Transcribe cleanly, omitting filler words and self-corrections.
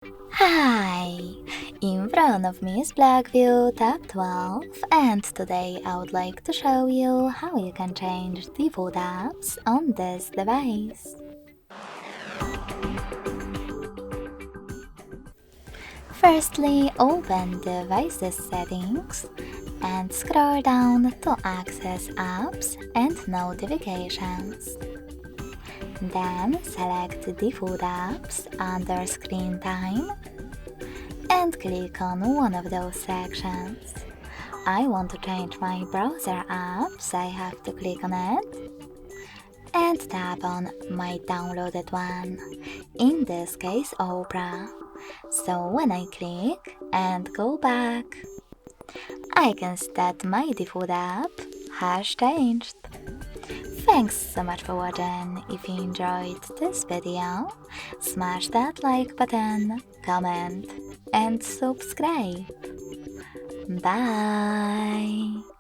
Hi! In front of me is BLACKVIEW Tab 12, and today I would like to show you how you can change default apps on this device. Firstly, open Devices Settings and scroll down to access Apps and Notifications. Then select Default Apps under Screen Time and click on one of those sections. I want to change my browser app, so I have to click on it and tap on my downloaded one, in this case Opera. So when I click and go back, I can see that my default app has changed. Thanks so much for watching. If you enjoyed this video, smash that like button, comment and subscribe. Bye!